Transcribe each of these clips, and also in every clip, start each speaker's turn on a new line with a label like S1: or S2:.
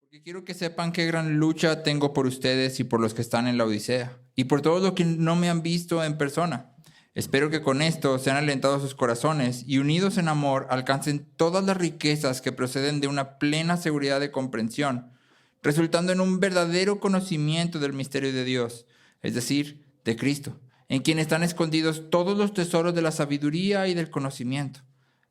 S1: Porque quiero que sepan qué gran lucha tengo por ustedes y por los que están en la Odisea, y por todos los que no me han visto en persona. Espero que con esto sean alentados sus corazones y unidos en amor alcancen todas las riquezas que proceden de una plena seguridad de comprensión, resultando en un verdadero conocimiento del misterio de Dios, es decir, de Cristo, en quien están escondidos todos los tesoros de la sabiduría y del conocimiento.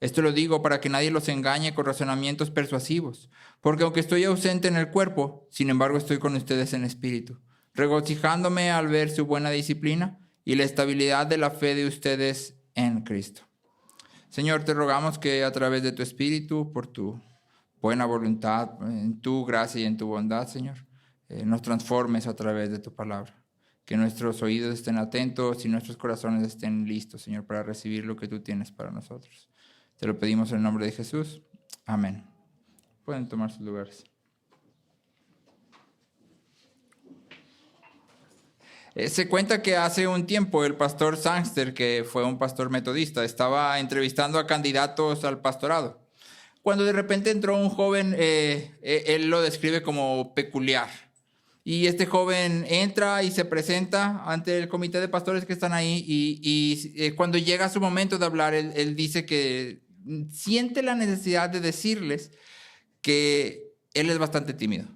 S1: Esto lo digo para que nadie los engañe con razonamientos persuasivos, porque aunque estoy ausente en el cuerpo, sin embargo estoy con ustedes en espíritu, regocijándome al ver su buena disciplina y la estabilidad de la fe de ustedes en Cristo. Señor, te rogamos que a través de tu espíritu, por tu buena voluntad, en tu gracia y en tu bondad, Señor, nos transformes a través de tu palabra. Que nuestros oídos estén atentos y nuestros corazones estén listos, Señor, para recibir lo que tú tienes para nosotros. Te lo pedimos en el nombre de Jesús. Amén. Pueden tomar sus lugares. Se cuenta que hace un tiempo el pastor Sangster, que fue un pastor metodista, estaba entrevistando a candidatos al pastorado. Cuando de repente entró un joven, él lo describe como peculiar. Y este joven entra y se presenta ante el comité de pastores que están ahí y cuando llega su momento de hablar, él dice que siente la necesidad de decirles que él es bastante tímido,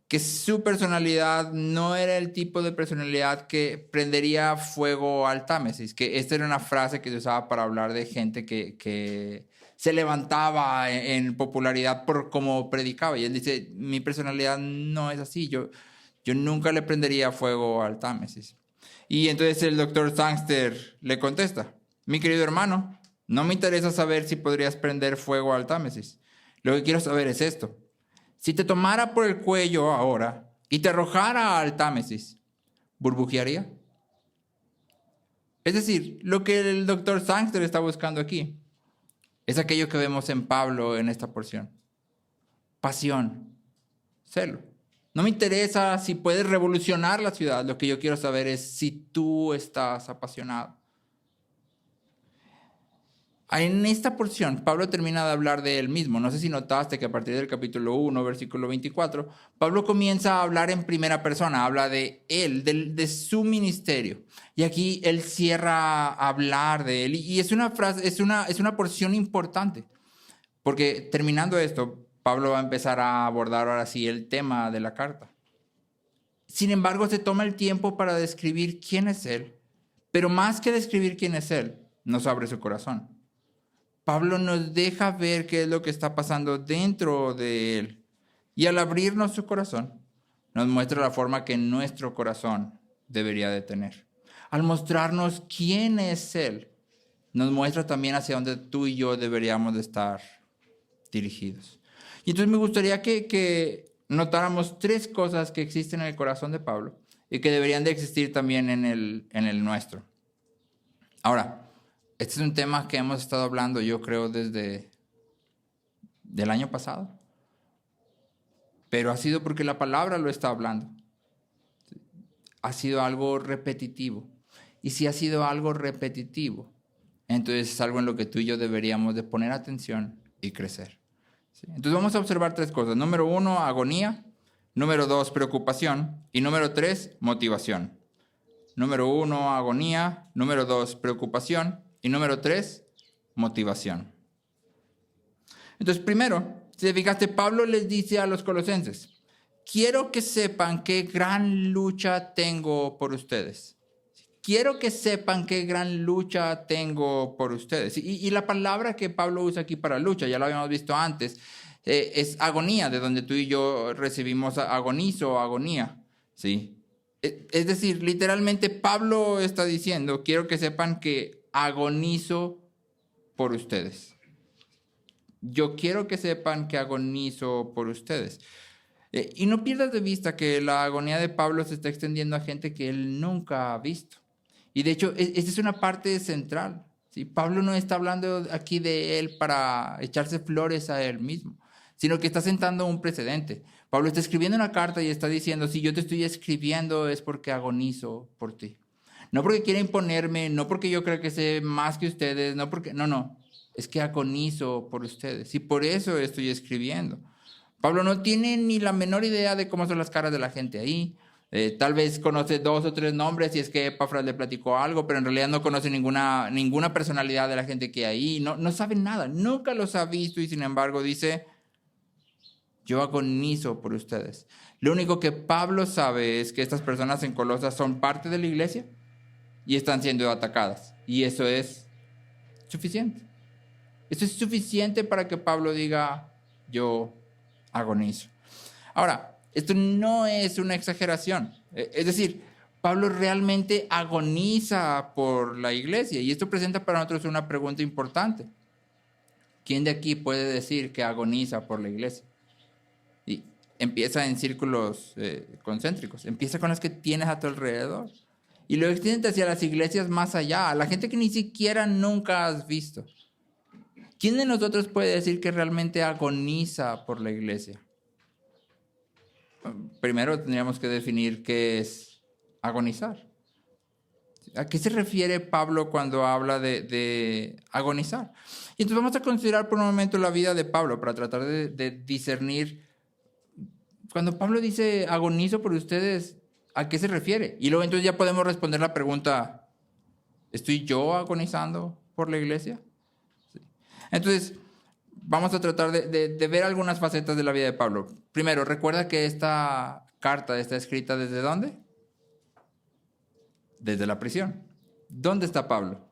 S1: que su personalidad no era el tipo de personalidad que prendería fuego al Támesis, que esta era una frase que se usaba para hablar de gente que se levantaba en popularidad por cómo predicaba. Y él dice, mi personalidad no es así, yo nunca le prendería fuego al Támesis. Y entonces el doctor Sangster le contesta, mi querido hermano, no me interesa saber si podrías prender fuego al Támesis. Lo que quiero saber es esto. Si te tomara por el cuello ahora y te arrojara al Támesis, ¿burbujearía? Es decir, lo que el doctor Sangster está buscando aquí es aquello que vemos en Pablo en esta porción. Pasión, celo. No me interesa si puedes revolucionar la ciudad. Lo que yo quiero saber es si tú estás apasionado. En esta porción, Pablo termina de hablar de él mismo. No sé si notaste que a partir del capítulo 1, versículo 24, Pablo comienza a hablar en primera persona, habla de él, de su ministerio. Y aquí él cierra a hablar de él. Y es una frase, es una porción importante. Porque terminando esto, Pablo va a empezar a abordar ahora sí el tema de la carta. Sin embargo, se toma el tiempo para describir quién es él. Pero más que describir quién es él, nos abre su corazón. Pablo nos deja ver qué es lo que está pasando dentro de él. Y al abrirnos su corazón, nos muestra la forma que nuestro corazón debería de tener. Al mostrarnos quién es él, nos muestra también hacia dónde tú y yo deberíamos de estar dirigidos. Y entonces me gustaría que notáramos tres cosas que existen en el corazón de Pablo y que deberían de existir también en el nuestro. Ahora, este es un tema que hemos estado hablando, yo creo, desde el año pasado. Pero ha sido porque la palabra lo está hablando. Ha sido algo repetitivo. Y si ha sido algo repetitivo, entonces es algo en lo que tú y yo deberíamos de poner atención y crecer. ¿Sí? Entonces vamos a observar tres cosas. Número 1, agonía. Número 2, preocupación. Y número 3, motivación. Número 1, agonía. Número 2, preocupación. Y número 3, motivación. Entonces, primero, si te fijaste, Pablo les dice a los colosenses, quiero que sepan qué gran lucha tengo por ustedes. Quiero que sepan qué gran lucha tengo por ustedes. Y la palabra que Pablo usa aquí para lucha, ya lo habíamos visto antes, es agonía, de donde tú y yo recibimos agonizo o agonía. ¿Sí? Es decir, literalmente Pablo está diciendo, quiero que sepan que agonizo por ustedes. Yo quiero que sepan que agonizo por ustedes. Y no pierdas de vista que la agonía de Pablo se está extendiendo a gente que él nunca ha visto. Y de hecho, esta es una parte central. ¿Sí? Pablo no está hablando aquí de él para echarse flores a él mismo, sino que está sentando un precedente. Pablo está escribiendo una carta y está diciendo, si yo te estoy escribiendo es porque agonizo por ti. No porque quiera imponerme, no porque yo creo que sé más que ustedes, no, es que agonizo por ustedes y por eso estoy escribiendo. Pablo no tiene ni la menor idea de cómo son las caras de la gente ahí. Tal vez conoce 2 o 3 nombres si es que Epafras le platicó algo, pero en realidad no conoce ninguna personalidad de la gente que hay ahí. No sabe nada, nunca los ha visto y sin embargo dice, yo agonizo por ustedes. Lo único que Pablo sabe es que estas personas en Colosas son parte de la iglesia y están siendo atacadas. Y eso es suficiente. Eso es suficiente para que Pablo diga, yo agonizo. Ahora, esto no es una exageración. Es decir, Pablo realmente agoniza por la iglesia y esto presenta para nosotros una pregunta importante. ¿Quién de aquí puede decir que agoniza por la iglesia? Y empieza en círculos concéntricos. Empieza con los que tienes a tu alrededor. Y luego extiende hacia las iglesias más allá, a la gente que ni siquiera nunca has visto. ¿Quién de nosotros puede decir que realmente agoniza por la iglesia? Primero tendríamos que definir qué es agonizar. ¿A qué se refiere Pablo cuando habla de agonizar? Y entonces vamos a considerar por un momento la vida de Pablo para tratar de discernir. Cuando Pablo dice agonizo por ustedes, ¿a qué se refiere? Y luego entonces ya podemos responder la pregunta, ¿estoy yo agonizando por la iglesia? Sí. Entonces, vamos a tratar de ver algunas facetas de la vida de Pablo. Primero, recuerda que esta carta está escrita ¿desde dónde? Desde la prisión. ¿Dónde está Pablo?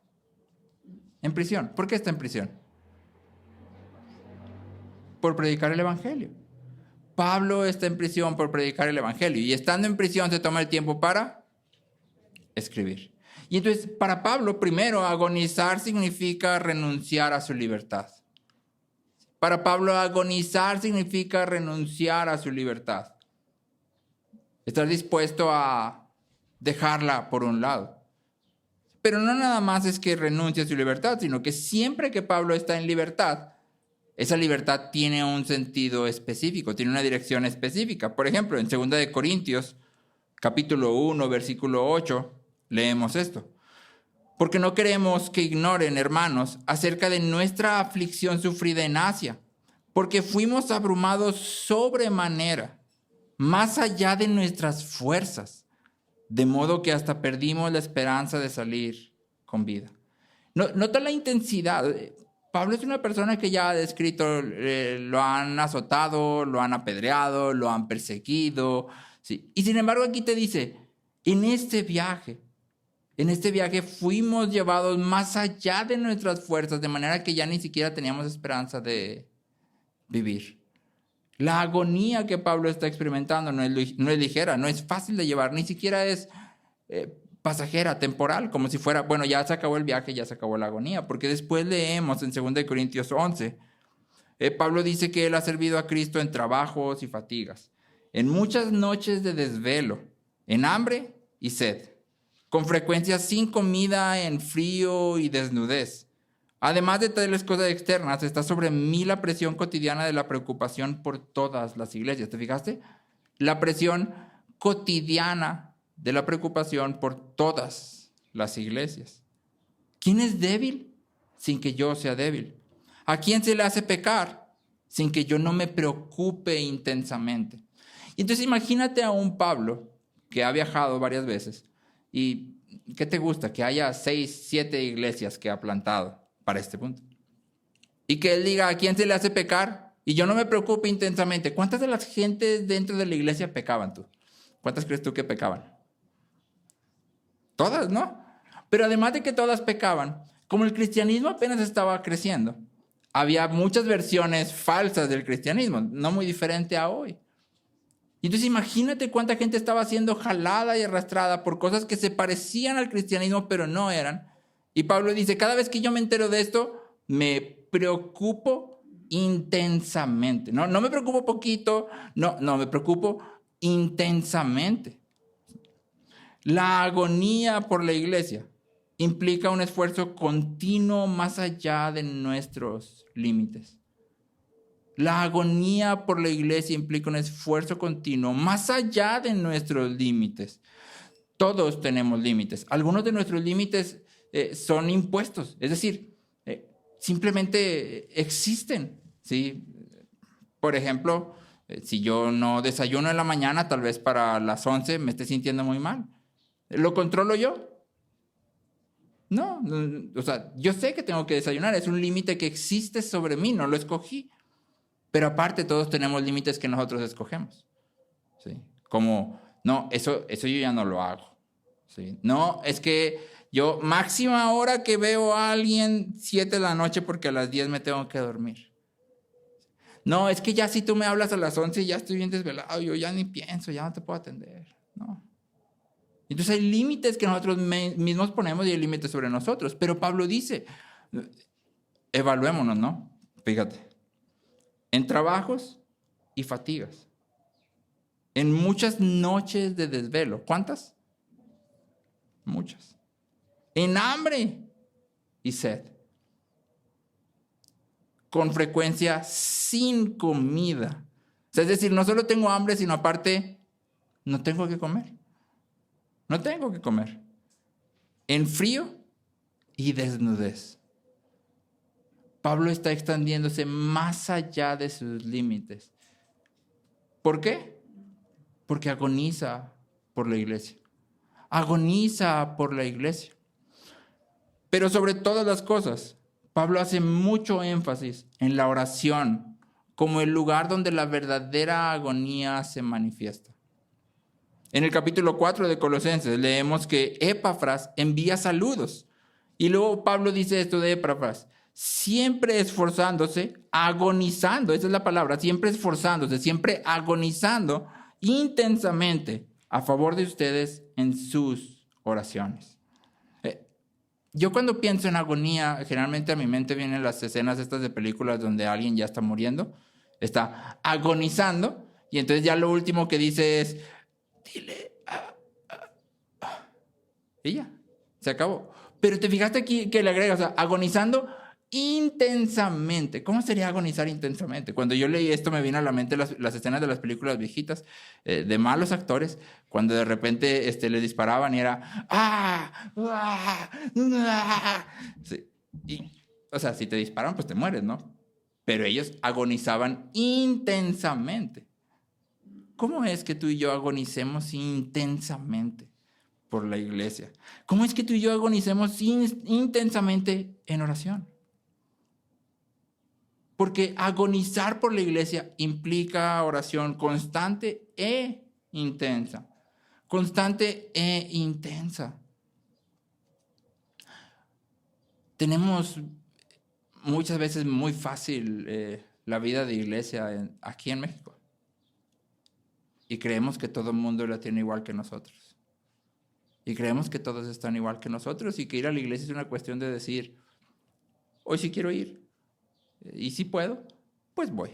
S1: En prisión. ¿Por qué está en prisión? Por predicar el evangelio. Pablo está en prisión por predicar el evangelio y estando en prisión se toma el tiempo para escribir. Y entonces, para Pablo, primero, agonizar significa renunciar a su libertad. Para Pablo, agonizar significa renunciar a su libertad. Estar dispuesto a dejarla por un lado. Pero no nada más es que renuncie a su libertad, sino que siempre que Pablo está en libertad, esa libertad tiene un sentido específico, tiene una dirección específica. Por ejemplo, en 2 de Corintios, capítulo 1, versículo 8, leemos esto. Porque no queremos que ignoren, hermanos, acerca de nuestra aflicción sufrida en Asia, porque fuimos abrumados sobremanera, más allá de nuestras fuerzas, de modo que hasta perdimos la esperanza de salir con vida. Nota la intensidad. Pablo es una persona que ya ha descrito, lo han azotado, lo han apedreado, lo han perseguido. ¿Sí? Y sin embargo aquí te dice, en este viaje fuimos llevados más allá de nuestras fuerzas, de manera que ya ni siquiera teníamos esperanza de vivir. La agonía que Pablo está experimentando no es ligera, no es fácil de llevar, ni siquiera es pasajera, temporal, como si fuera, bueno, ya se acabó el viaje, ya se acabó la agonía, porque después leemos en 2 Corintios 11, Pablo dice que él ha servido a Cristo en trabajos y fatigas, en muchas noches de desvelo, en hambre y sed, con frecuencia sin comida, en frío y desnudez. Además de tales cosas externas, está sobre mí la presión cotidiana de la preocupación por todas las iglesias. ¿Te fijaste? La presión cotidiana de la preocupación por todas las iglesias. ¿Quién es débil sin que yo sea débil? ¿A quién se le hace pecar sin que yo no me preocupe intensamente? Y entonces imagínate a un Pablo que ha viajado varias veces y ¿qué te gusta? Que haya 6, 7 iglesias que ha plantado para este punto. Y que él diga, ¿a quién se le hace pecar? Y yo no me preocupe intensamente. ¿Cuántas de las gentes dentro de la iglesia pecaban tú? ¿Cuántas crees tú que pecaban? Todas, ¿no? Pero además de que todas pecaban, como el cristianismo apenas estaba creciendo, había muchas versiones falsas del cristianismo, no muy diferente a hoy. Y entonces imagínate cuánta gente estaba siendo jalada y arrastrada por cosas que se parecían al cristianismo, pero no eran. Y Pablo dice, cada vez que yo me entero de esto, me preocupo intensamente. No me preocupo poquito, no me preocupo intensamente. La agonía por la iglesia implica un esfuerzo continuo más allá de nuestros límites. La agonía por la iglesia implica un esfuerzo continuo más allá de nuestros límites. Todos tenemos límites. Algunos de nuestros límites son impuestos, es decir, simplemente existen, ¿sí? Por ejemplo, Si yo no desayuno en la mañana, tal vez para las 11 me esté sintiendo muy mal. ¿Lo controlo yo? No, o sea, yo sé que tengo que desayunar, es un límite que existe sobre mí, no lo escogí. Pero aparte todos tenemos límites que nosotros escogemos. ¿Sí? Como, no, eso yo ya no lo hago. ¿Sí? No, es que yo máxima hora que veo a alguien 7 de la noche porque a las 10 me tengo que dormir. No, es que ya si tú me hablas a las 11 ya estoy bien desvelado, yo ya ni pienso, ya no te puedo atender. No. Entonces hay límites que nosotros mismos ponemos y hay límites sobre nosotros. Pero Pablo dice, evaluémonos, ¿no? Fíjate, en trabajos y fatigas, en muchas noches de desvelo. ¿Cuántas? Muchas. En hambre y sed. Con frecuencia sin comida. O sea, es decir, no solo tengo hambre, sino aparte no tengo que comer. No tengo que comer. En frío y desnudez. Pablo está extendiéndose más allá de sus límites. ¿Por qué? Porque agoniza por la iglesia. Agoniza por la iglesia. Pero sobre todas las cosas, Pablo hace mucho énfasis en la oración como el lugar donde la verdadera agonía se manifiesta. En el capítulo 4 de Colosenses leemos que Epafras envía saludos. Y luego Pablo dice esto de Epafras: siempre esforzándose, agonizando, esa es la palabra, siempre esforzándose, siempre agonizando intensamente a favor de ustedes en sus oraciones. Yo cuando pienso en agonía, generalmente a mi mente vienen las escenas estas de películas donde alguien ya está muriendo, está agonizando, y entonces ya lo último que dice es, dile, y ya, se acabó. Pero te fijaste aquí que le agrega, o sea, agonizando intensamente. ¿Cómo sería agonizar intensamente? Cuando yo leí esto me vino a la mente las escenas de las películas viejitas de malos actores, cuando de repente le disparaban y era sí. Y, o sea, si te disparan pues te mueres, ¿no? Pero ellos agonizaban intensamente. ¿Cómo es que tú y yo agonicemos intensamente por la iglesia? ¿Cómo es que tú y yo agonicemos intensamente en oración? Porque agonizar por la iglesia implica oración constante e intensa. Constante e intensa. Tenemos muchas veces muy fácil la vida de iglesia aquí en México. Y creemos que todo el mundo la tiene igual que nosotros. Y creemos que todos están igual que nosotros y que ir a la iglesia es una cuestión de decir, hoy sí quiero ir. Y si puedo, pues voy.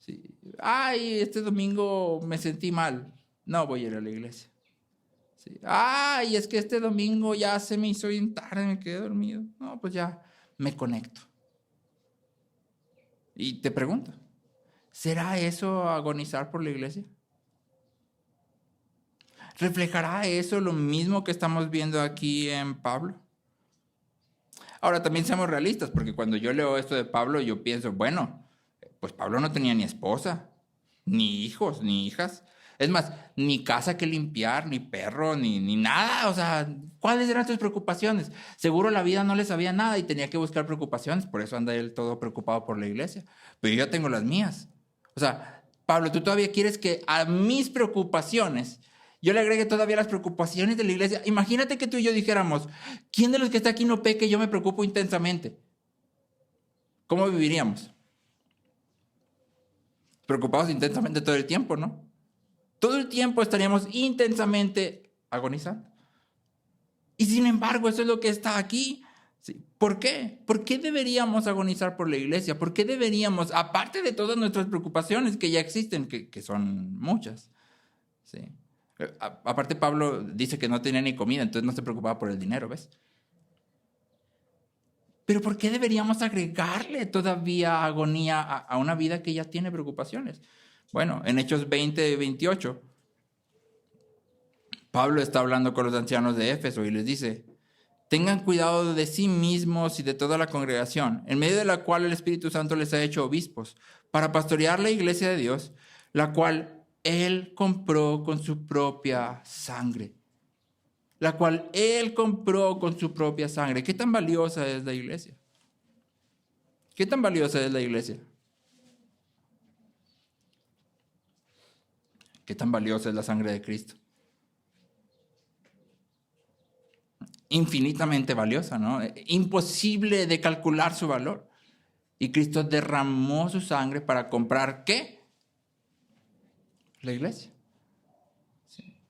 S1: Sí. Ay, este domingo me sentí mal. No voy a ir a la iglesia. Sí. Ay, es que este domingo ya se me hizo bien tarde, me quedé dormido. No, pues ya me conecto. Y te pregunto, ¿será eso agonizar por la iglesia? ¿Reflejará eso lo mismo que estamos viendo aquí en Pablo? Ahora, también seamos realistas, porque cuando yo leo esto de Pablo, yo pienso, bueno, pues Pablo no tenía ni esposa, ni hijos, ni hijas. Es más, ni casa que limpiar, ni perro, ni nada. O sea, ¿cuáles eran sus preocupaciones? Seguro la vida no le sabía nada y tenía que buscar preocupaciones, por eso anda él todo preocupado por la iglesia. Pero yo tengo las mías. O sea, Pablo, tú todavía quieres que a mis preocupaciones yo le agregué todavía las preocupaciones de la iglesia. Imagínate que tú y yo dijéramos, ¿quién de los que está aquí no peque? Yo me preocupo intensamente. ¿Cómo viviríamos? Preocupados intensamente todo el tiempo, ¿no? Todo el tiempo estaríamos intensamente agonizando. Y sin embargo, eso es lo que está aquí. ¿Sí? ¿Por qué? ¿Por qué deberíamos agonizar por la iglesia? ¿Por qué deberíamos, aparte de todas nuestras preocupaciones que ya existen, que son muchas? ¿Sí? Aparte, Pablo dice que no tenía ni comida, entonces no se preocupaba por el dinero, ¿ves? Pero ¿por qué deberíamos agregarle todavía agonía a una vida que ya tiene preocupaciones? Bueno, en Hechos 20-28, Pablo está hablando con los ancianos de Éfeso y les dice, tengan cuidado de sí mismos y de toda la congregación, en medio de la cual el Espíritu Santo les ha hecho obispos, para pastorear la iglesia de Dios, la cual Él compró con su propia sangre. La cual Él compró con su propia sangre. ¿Qué tan valiosa es la iglesia? ¿Qué tan valiosa es la iglesia? ¿Qué tan valiosa es la sangre de Cristo? Infinitamente valiosa, ¿no? Imposible de calcular su valor. Y Cristo derramó su sangre para comprar ¿qué? La iglesia. Sí.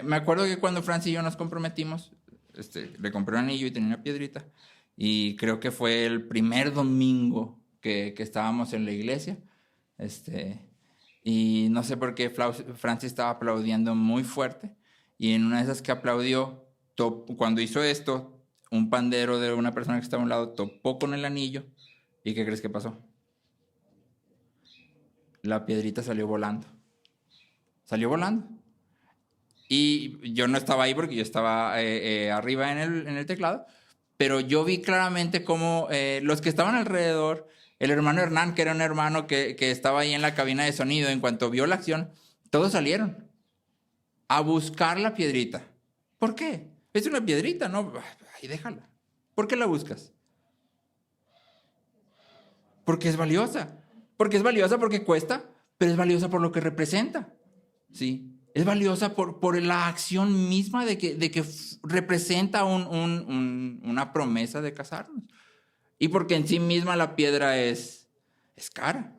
S1: Me acuerdo que cuando Francis y yo nos comprometimos, le compré un anillo y tenía una piedrita. Y creo que fue el primer domingo que estábamos en la iglesia. Y no sé por qué Francis estaba aplaudiendo muy fuerte. Y en una de esas que aplaudió, cuando hizo esto, un pandero de una persona que estaba a un lado topó con el anillo. ¿Y qué crees que pasó? La piedrita salió volando. Salió volando. Y yo no estaba ahí porque yo estaba arriba en el teclado, pero yo vi claramente cómo los que estaban alrededor, el hermano Hernán, que era un hermano que estaba ahí en la cabina de sonido, en cuanto vio la acción, todos salieron a buscar la piedrita. ¿Por qué? Es una piedrita, ¿no? Ahí déjala. ¿Por qué la buscas? Porque es valiosa. Porque es valiosa porque cuesta, pero es valiosa por lo que representa. ¿Sí? Es valiosa por la acción misma de que representa una promesa de casarnos. Y porque en sí misma la piedra es cara.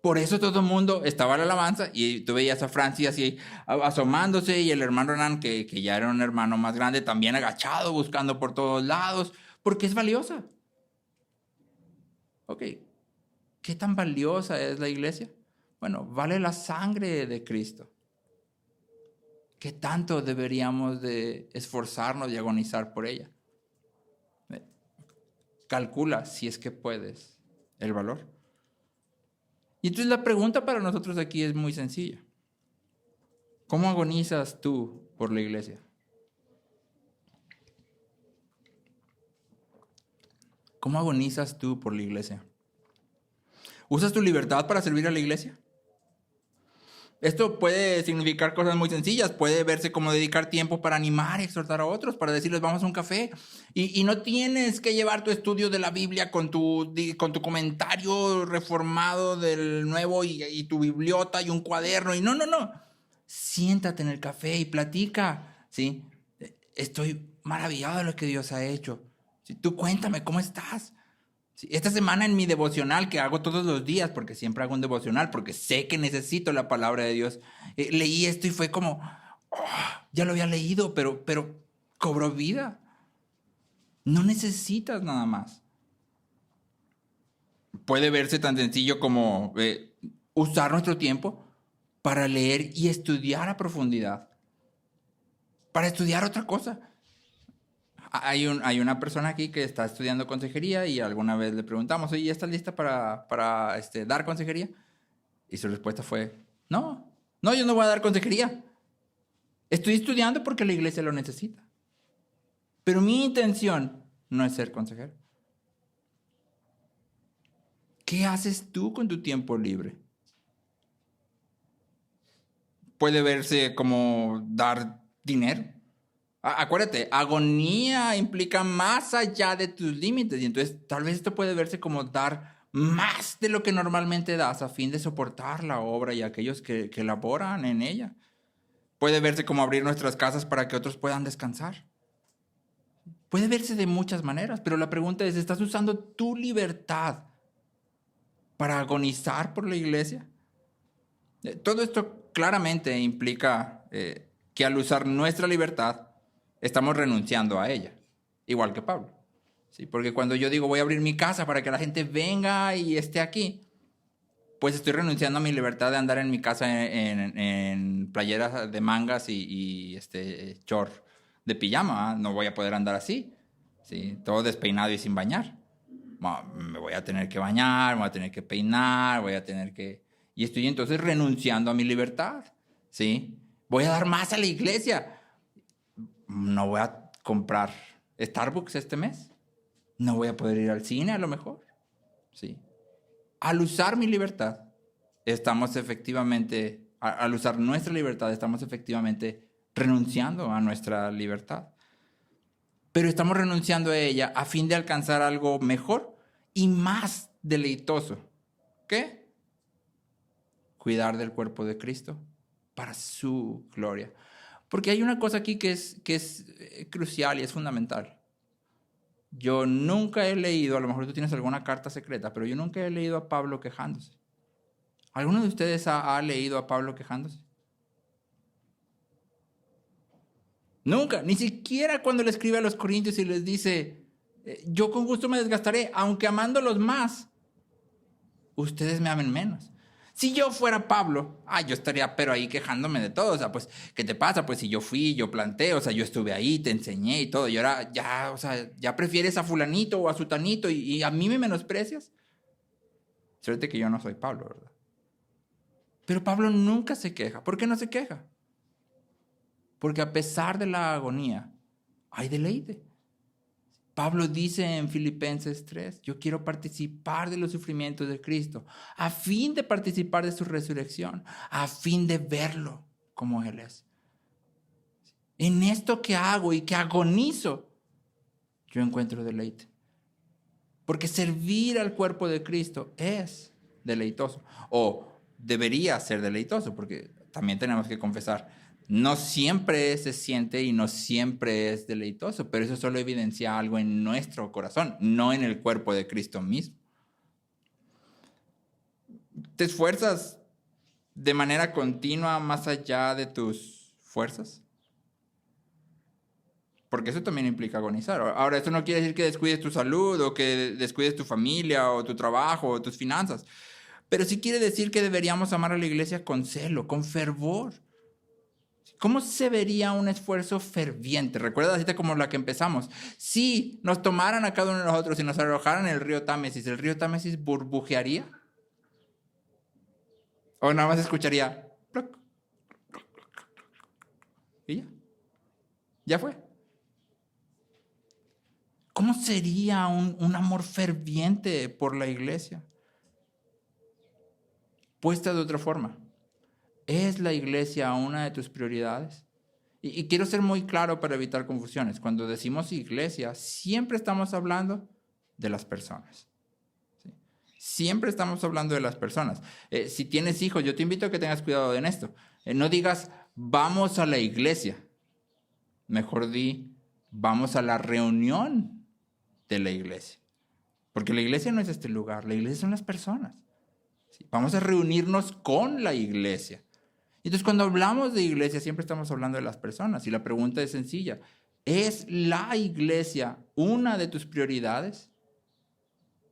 S1: Por eso todo el mundo estaba en la alabanza y tú veías a Francis así asomándose y el hermano Hernán, que ya era un hermano más grande, también agachado, buscando por todos lados, porque es valiosa. Ok, ¿qué tan valiosa es la iglesia? Bueno, vale la sangre de Cristo. ¿Qué tanto deberíamos de esforzarnos y agonizar por ella? Calcula, si es que puedes, el valor. Y entonces la pregunta para nosotros aquí es muy sencilla. ¿Cómo agonizas tú por la iglesia? ¿Cómo agonizas tú por la iglesia? ¿Usas tu libertad para servir a la iglesia? Esto puede significar cosas muy sencillas, puede verse como dedicar tiempo para animar y exhortar a otros, para decirles vamos a un café. Y no tienes que llevar tu estudio de la Biblia con tu comentario reformado del nuevo y tu bibliota y un cuaderno. Y no. Siéntate en el café y platica. ¿Sí? Estoy maravillado de lo que Dios ha hecho. ¿Sí? Tú cuéntame, ¿cómo estás? Esta semana en mi devocional, que hago todos los días, porque siempre hago un devocional, porque sé que necesito la palabra de Dios, leí esto y fue como, ya lo había leído, pero cobró vida. No necesitas nada más. Puede verse tan sencillo como usar nuestro tiempo para leer y estudiar a profundidad, para estudiar otra cosa. Hay una persona aquí que está estudiando consejería y alguna vez le preguntamos, oye, ¿ya estás lista para dar consejería? Y su respuesta fue, no, yo no voy a dar consejería. Estoy estudiando porque la iglesia lo necesita. Pero mi intención no es ser consejero. ¿Qué haces tú con tu tiempo libre? Puede verse como dar dinero. Acuérdate, agonía implica más allá de tus límites y entonces tal vez esto puede verse como dar más de lo que normalmente das a fin de soportar la obra y aquellos que laboran en ella. Puede verse como abrir nuestras casas para que otros puedan descansar. Puede verse de muchas maneras, pero la pregunta es, ¿estás usando tu libertad para agonizar por la iglesia? Todo esto claramente implica que al usar nuestra libertad, estamos renunciando a ella, igual que Pablo. ¿Sí? Porque cuando yo digo voy a abrir mi casa para que la gente venga y esté aquí, pues estoy renunciando a mi libertad de andar en mi casa en playeras de mangas y short de pijama. No voy a poder andar así, ¿sí? Todo despeinado y sin bañar. Me voy a tener que bañar, me voy a tener que peinar, voy a tener que... Y estoy entonces renunciando a mi libertad, ¿sí? Voy a dar más a la iglesia. No voy a comprar Starbucks este mes. No voy a poder ir al cine a lo mejor. ¿Sí? Al usar mi libertad, estamos efectivamente, al usar nuestra libertad, estamos efectivamente renunciando a nuestra libertad. Pero estamos renunciando a ella a fin de alcanzar algo mejor y más deleitoso. ¿Qué? Cuidar del cuerpo de Cristo para su gloria. Porque hay una cosa aquí que es crucial y es fundamental. Yo nunca he leído, a lo mejor tú tienes alguna carta secreta, pero yo nunca he leído a Pablo quejándose. ¿Alguno de ustedes ha leído a Pablo quejándose? Nunca, ni siquiera cuando le escribe a los Corintios y les dice, yo con gusto me desgastaré, aunque amándolos más, ustedes me amen menos. Si yo fuera Pablo, yo estaría pero ahí quejándome de todo. O sea, pues, ¿qué te pasa? Pues si yo fui, yo planté, o sea, yo estuve ahí, te enseñé y todo. Y ahora ya, o sea, ya prefieres a fulanito o a sutanito y a mí me menosprecias. Suerte que yo no soy Pablo, ¿verdad? Pero Pablo nunca se queja. ¿Por qué no se queja? Porque a pesar de la agonía, hay deleite. Pablo dice en Filipenses 3, yo quiero participar de los sufrimientos de Cristo, a fin de participar de su resurrección, a fin de verlo como Él es. En esto que hago y que agonizo, yo encuentro deleite. Porque servir al cuerpo de Cristo es deleitoso, o debería ser deleitoso, porque también tenemos que confesar, no siempre se siente y no siempre es deleitoso, pero eso solo evidencia algo en nuestro corazón, no en el cuerpo de Cristo mismo. ¿Te esfuerzas de manera continua más allá de tus fuerzas? Porque eso también implica agonizar. Ahora, esto no quiere decir que descuides tu salud o que descuides tu familia o tu trabajo o tus finanzas, pero sí quiere decir que deberíamos amar a la iglesia con celo, con fervor. ¿Cómo se vería un esfuerzo ferviente? ¿Recuerdas la cita como la que empezamos? Si nos tomaran a cada uno de nosotros y nos arrojaran en el río Támesis burbujearía. O nada más escucharía. Ploc, y ya. Ya fue. ¿Cómo sería un amor ferviente por la iglesia? Puesta de otra forma. ¿Es la iglesia una de tus prioridades? Y quiero ser muy claro para evitar confusiones. Cuando decimos iglesia, siempre estamos hablando de las personas. ¿Sí? Siempre estamos hablando de las personas. Si tienes hijos, yo te invito a que tengas cuidado en esto. No digas, vamos a la iglesia. Mejor di, vamos a la reunión de la iglesia. Porque la iglesia no es este lugar, la iglesia son las personas. ¿Sí? Vamos a reunirnos con la iglesia. Entonces, cuando hablamos de iglesia, siempre estamos hablando de las personas. Y la pregunta es sencilla. ¿Es la iglesia una de tus prioridades?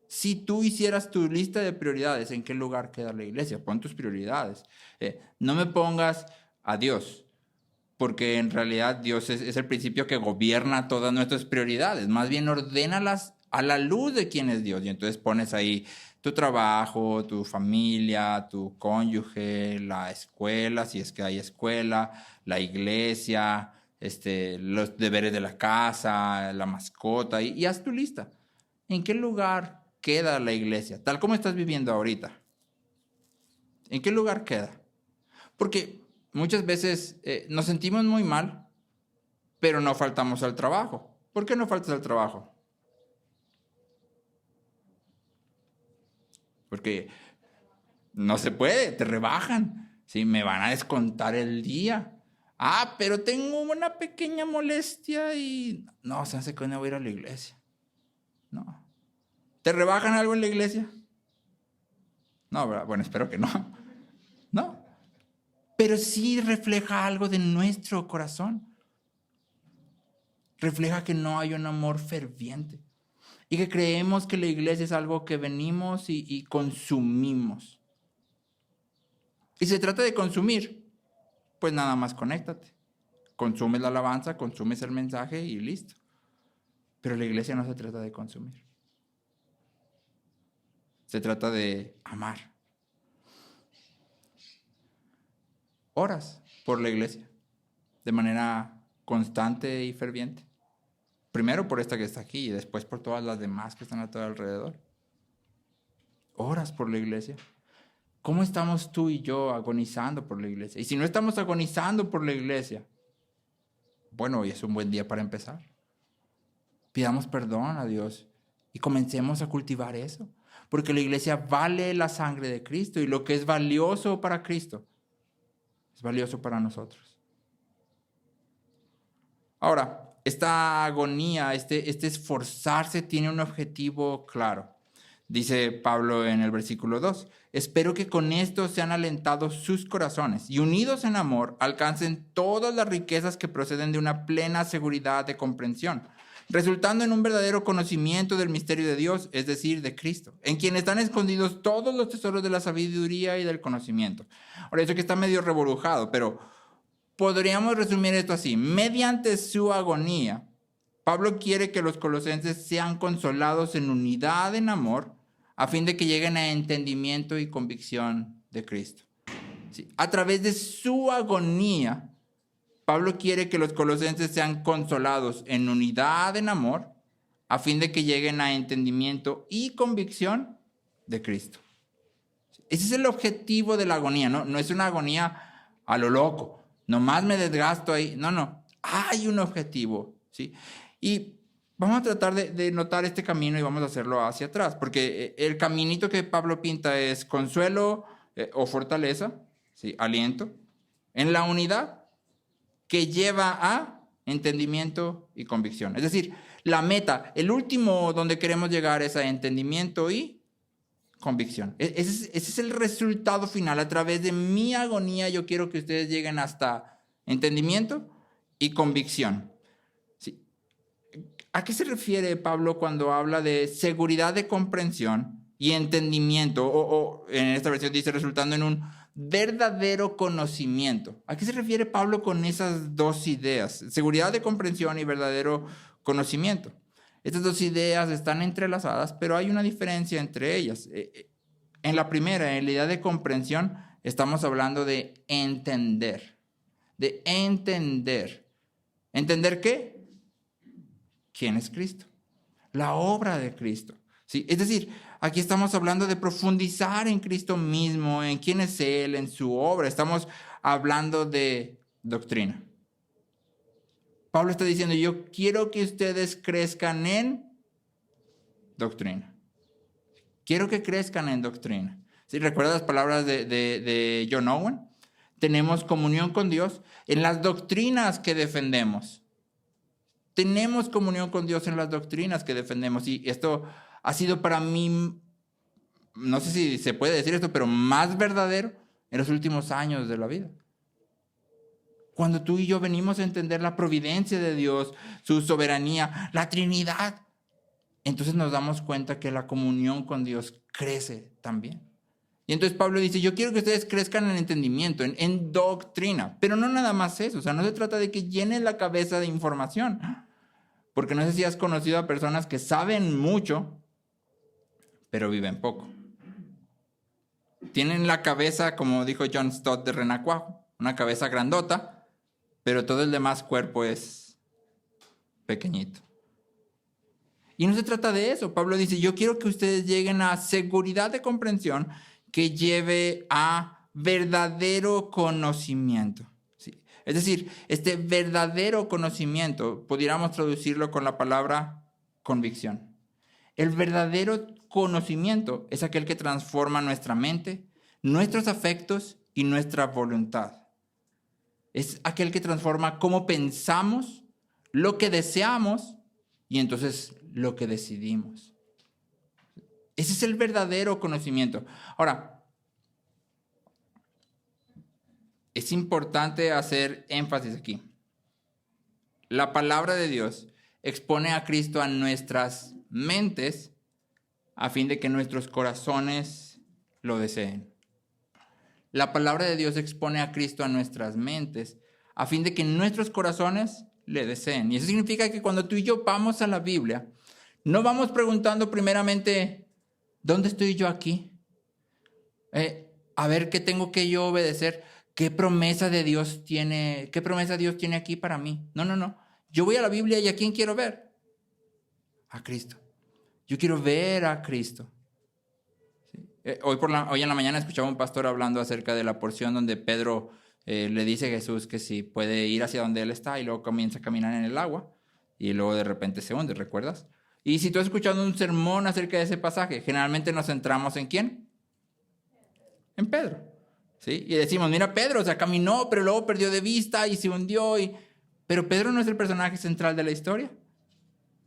S1: Si tú hicieras tu lista de prioridades, ¿en qué lugar queda la iglesia? Pon tus prioridades. No me pongas a Dios, porque en realidad Dios es el principio que gobierna todas nuestras prioridades. Más bien, ordénalas a la luz de quién es Dios. Y entonces pones ahí tu trabajo, tu familia, tu cónyuge, la escuela, si es que hay escuela, la iglesia, los deberes de la casa, la mascota, y haz tu lista. ¿En qué lugar queda la iglesia? Tal como estás viviendo ahorita. ¿En qué lugar queda? Porque muchas veces nos sentimos muy mal, pero no faltamos al trabajo. ¿Por qué no faltas al trabajo? Porque no se puede, te rebajan. ¿Sí? Me van a descontar el día. Pero tengo una pequeña molestia y... No, se hace que no voy a ir a la iglesia. No. ¿Te rebajan algo en la iglesia? No, ¿verdad? Bueno, espero que no. No. Pero sí refleja algo de nuestro corazón. Refleja que no hay un amor ferviente. Y que creemos que la iglesia es algo que venimos y consumimos. Y se trata de consumir, pues nada más conéctate. Consumes la alabanza, consumes el mensaje y listo. Pero la iglesia no se trata de consumir. Se trata de amar. Oras por la iglesia de manera constante y ferviente. Primero por esta que está aquí y después por todas las demás que están a todo alrededor. Oras por la iglesia. ¿Cómo estamos tú y yo agonizando por la iglesia? Y si no estamos agonizando por la iglesia, bueno, hoy es un buen día para empezar. Pidamos perdón a Dios y comencemos a cultivar eso. Porque la iglesia vale la sangre de Cristo y lo que es valioso para Cristo es valioso para nosotros. Ahora, esta agonía, este esforzarse tiene un objetivo claro. Dice Pablo en el versículo 2, espero que con esto sean alentados sus corazones y unidos en amor alcancen todas las riquezas que proceden de una plena seguridad de comprensión, resultando en un verdadero conocimiento del misterio de Dios, es decir, de Cristo, en quien están escondidos todos los tesoros de la sabiduría y del conocimiento. Ahora, eso que está medio reborujado, pero podríamos resumir esto así. Mediante su agonía, Pablo quiere que los colosenses sean consolados en unidad, en amor, a fin de que lleguen a entendimiento y convicción de Cristo. ¿Sí? A través de su agonía, Pablo quiere que los colosenses sean consolados en unidad, en amor, a fin de que lleguen a entendimiento y convicción de Cristo. Ese es el objetivo de la agonía, ¿no? No es una agonía a lo loco, nomás me desgasto ahí. No, hay un objetivo, ¿sí? Y vamos a tratar de notar este camino y vamos a hacerlo hacia atrás, porque el caminito que Pablo pinta es consuelo o fortaleza, ¿sí? Aliento, en la unidad que lleva a entendimiento y convicción. Es decir, la meta, el último donde queremos llegar es a entendimiento y convicción. Ese es el resultado final. A través de mi agonía yo quiero que ustedes lleguen hasta entendimiento y convicción. ¿Sí? ¿A qué se refiere Pablo cuando habla de seguridad de comprensión y entendimiento? O en esta versión dice resultando en un verdadero conocimiento. ¿A qué se refiere Pablo con esas dos ideas? Seguridad de comprensión y verdadero conocimiento. Estas dos ideas están entrelazadas, pero hay una diferencia entre ellas. En la primera, en la idea de comprensión, estamos hablando de entender. De entender. ¿Entender qué? ¿Quién es Cristo? La obra de Cristo. ¿Sí? Es decir, aquí estamos hablando de profundizar en Cristo mismo, en quién es Él, en su obra. Estamos hablando de doctrina. Pablo está diciendo, yo quiero que ustedes crezcan en doctrina. Quiero que crezcan en doctrina. ¿Sí? ¿Recuerdas las palabras de John Owen? Tenemos comunión con Dios en las doctrinas que defendemos. Tenemos comunión con Dios en las doctrinas que defendemos. Y esto ha sido para mí, no sé si se puede decir esto, pero más verdadero en los últimos años de la vida. Cuando tú y yo venimos a entender la providencia de Dios, su soberanía, la Trinidad, entonces nos damos cuenta que la comunión con Dios crece también. Y entonces Pablo dice, yo quiero que ustedes crezcan en entendimiento, en doctrina, pero no nada más eso, o sea, no se trata de que llenen la cabeza de información, porque no sé si has conocido a personas que saben mucho, pero viven poco. Tienen la cabeza, como dijo John Stott de Renacuajo, una cabeza grandota, pero todo el demás cuerpo es pequeñito. Y no se trata de eso. Pablo dice, yo quiero que ustedes lleguen a seguridad de comprensión que lleve a verdadero conocimiento. ¿Sí? Es decir, este verdadero conocimiento, pudiéramos traducirlo con la palabra convicción. El verdadero conocimiento es aquel que transforma nuestra mente, nuestros afectos y nuestra voluntad. Es aquel que transforma cómo pensamos, lo que deseamos y entonces lo que decidimos. Ese es el verdadero conocimiento. Ahora, es importante hacer énfasis aquí. La palabra de Dios expone a Cristo a nuestras mentes a fin de que nuestros corazones lo deseen. La palabra de Dios expone a Cristo a nuestras mentes a fin de que nuestros corazones le deseen. Y eso significa que cuando tú y yo vamos a la Biblia, no vamos preguntando primeramente, ¿dónde estoy yo aquí? A ver, ¿qué tengo que yo obedecer? ¿Qué promesa Dios tiene aquí para mí? No. Yo voy a la Biblia y ¿a quién quiero ver? A Cristo. Yo quiero ver a Cristo. ¿Sí? Hoy en la mañana escuchaba un pastor hablando acerca de la porción donde Pedro le dice a Jesús que si puede ir hacia donde él está y luego comienza a caminar en el agua y luego de repente se hunde, ¿recuerdas? Y si tú has escuchado un sermón acerca de ese pasaje, generalmente nos centramos ¿en quién? En Pedro, ¿sí? Y decimos, mira Pedro, o sea, caminó, pero luego perdió de vista y se hundió. Pero Pedro no es el personaje central de la historia.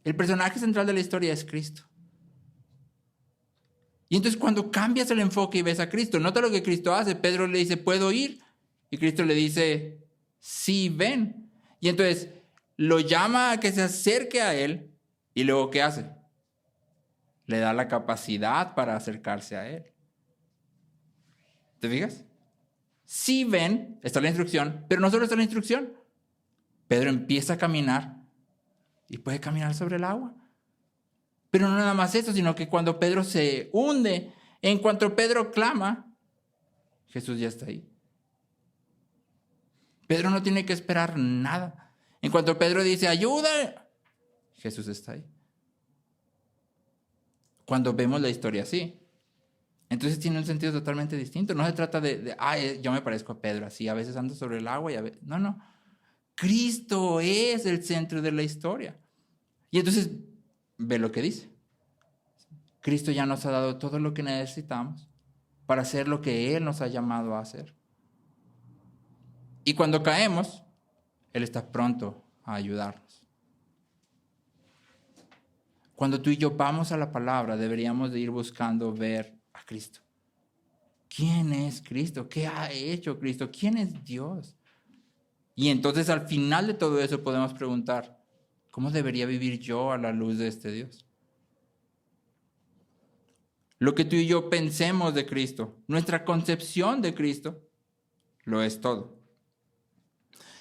S1: El personaje central de la historia es Cristo. Y entonces cuando cambias el enfoque y ves a Cristo, nota lo que Cristo hace. Pedro le dice, ¿puedo ir? Y Cristo le dice, sí, ven. Y entonces lo llama a que se acerque a él. ¿Y luego qué hace? Le da la capacidad para acercarse a él. ¿Te fijas? Sí ven, está la instrucción, pero no solo está la instrucción. Pedro empieza a caminar y puede caminar sobre el agua. Pero no nada más eso, sino que cuando Pedro se hunde, en cuanto Pedro clama, Jesús ya está ahí. Pedro no tiene que esperar nada. En cuanto Pedro dice, ayuda, Jesús está ahí. Cuando vemos la historia así, entonces tiene un sentido totalmente distinto. No se trata yo me parezco a Pedro así, a veces ando sobre el agua y a veces... No. Cristo es el centro de la historia. Y entonces, ve lo que dice. Cristo ya nos ha dado todo lo que necesitamos para hacer lo que Él nos ha llamado a hacer. Y cuando caemos, Él está pronto a ayudarnos. Cuando tú y yo vamos a la palabra, deberíamos de ir buscando ver a Cristo. ¿Quién es Cristo? ¿Qué ha hecho Cristo? ¿Quién es Dios? Y entonces al final de todo eso podemos preguntar, ¿cómo debería vivir yo a la luz de este Dios? Lo que tú y yo pensemos de Cristo, nuestra concepción de Cristo, lo es todo.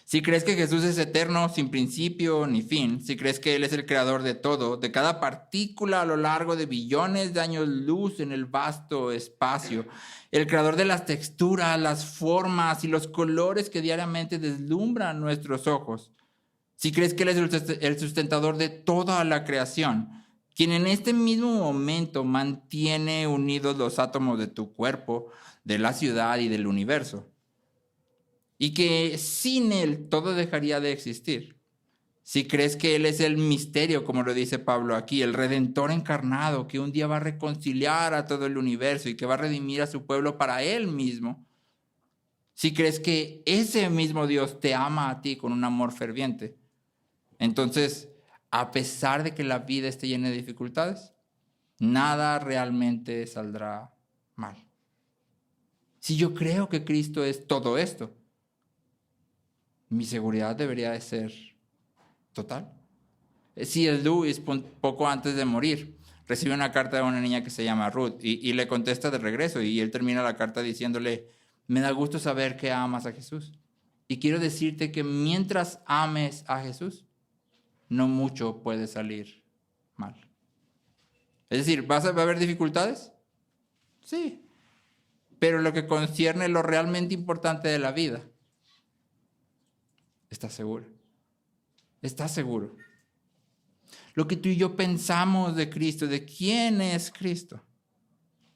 S1: Si crees que Jesús es eterno, sin principio ni fin, si crees que Él es el creador de todo, de cada partícula a lo largo de billones de años luz en el vasto espacio, el creador de las texturas, las formas y los colores que diariamente deslumbran nuestros ojos, si crees que Él es el sustentador de toda la creación, quien en este mismo momento mantiene unidos los átomos de tu cuerpo, de la ciudad y del universo, y que sin Él todo dejaría de existir. Si crees que Él es el misterio, como lo dice Pablo aquí, el Redentor encarnado, que un día va a reconciliar a todo el universo y que va a redimir a su pueblo para Él mismo. Si crees que ese mismo Dios te ama a ti con un amor ferviente, entonces, a pesar de que la vida esté llena de dificultades, nada realmente saldrá mal. Si yo creo que Cristo es todo esto, mi seguridad debería de ser total. C.S. Lewis, poco antes de morir, recibe una carta de una niña que se llama Ruth y le contesta de regreso y él termina la carta diciéndole, me da gusto saber que amas a Jesús y quiero decirte que mientras ames a Jesús, no mucho puede salir mal. Es decir, ¿va a haber dificultades? Sí, pero lo que concierne lo realmente importante de la vida, ¿estás seguro? ¿Estás seguro? Lo que tú y yo pensamos de Cristo, de quién es Cristo,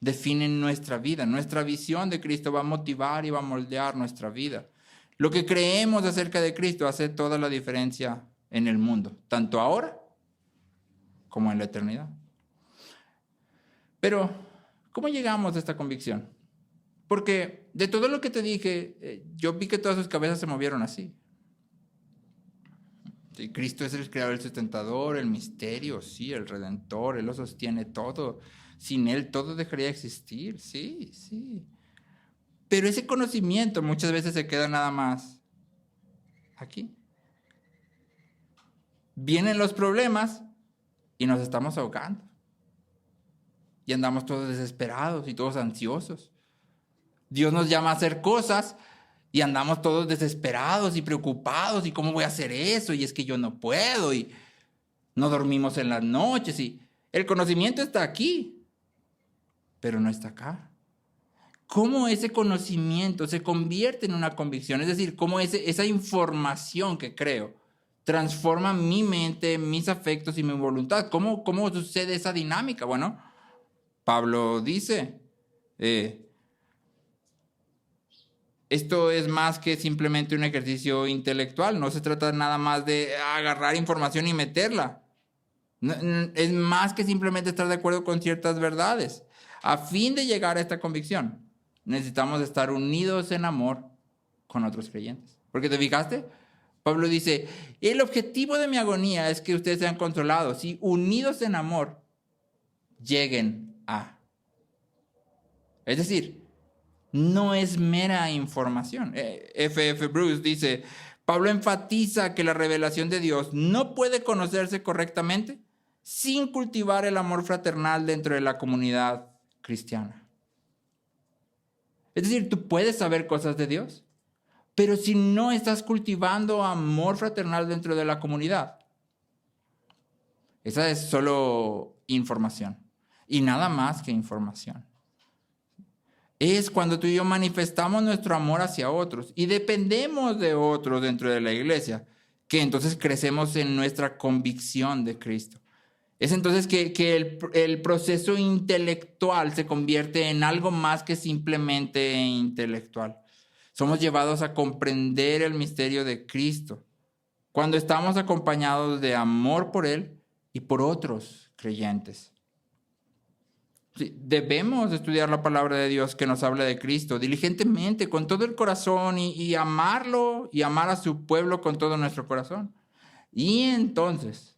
S1: define nuestra vida. Nuestra visión de Cristo va a motivar y va a moldear nuestra vida. Lo que creemos acerca de Cristo hace toda la diferencia en el mundo, tanto ahora como en la eternidad. Pero, ¿cómo llegamos a esta convicción? Porque de todo lo que te dije, yo vi que todas sus cabezas se movieron así. Sí, Cristo es el creador, el sustentador, el misterio, sí, el redentor, Él lo sostiene todo. Sin Él todo dejaría de existir, sí. Pero ese conocimiento muchas veces se queda nada más aquí. Vienen los problemas y nos estamos ahogando. Y andamos todos desesperados y todos ansiosos. Dios nos llama a hacer cosas y andamos todos desesperados y preocupados. ¿Y cómo voy a hacer eso? Y es que yo no puedo. Y no dormimos en las noches. Y el conocimiento está aquí, pero no está acá. ¿Cómo ese conocimiento se convierte en una convicción? Es decir, cómo esa información que creo transforma mi mente, mis afectos y mi voluntad. ¿Cómo sucede esa dinámica? Bueno, Pablo dice, Esto es más que simplemente un ejercicio intelectual. No se trata nada más de agarrar información y meterla. Es más que simplemente estar de acuerdo con ciertas verdades. A fin de llegar a esta convicción, necesitamos estar unidos en amor con otros creyentes. Porque ¿te fijaste? Pablo dice, el objetivo de mi agonía es que ustedes sean controlados y unidos en amor lleguen a. Es decir, no es mera información. F.F. Bruce dice, Pablo enfatiza que la revelación de Dios no puede conocerse correctamente sin cultivar el amor fraternal dentro de la comunidad cristiana. Es decir, tú puedes saber cosas de Dios, pero si no estás cultivando amor fraternal dentro de la comunidad, esa es solo información y nada más que información. Es cuando tú y yo manifestamos nuestro amor hacia otros y dependemos de otros dentro de la iglesia, que entonces crecemos en nuestra convicción de Cristo. Es entonces que el proceso intelectual se convierte en algo más que simplemente intelectual. Somos llevados a comprender el misterio de Cristo cuando estamos acompañados de amor por Él y por otros creyentes. Sí, debemos estudiar la palabra de Dios que nos habla de Cristo diligentemente, con todo el corazón y amarlo y amar a su pueblo con todo nuestro corazón. Y entonces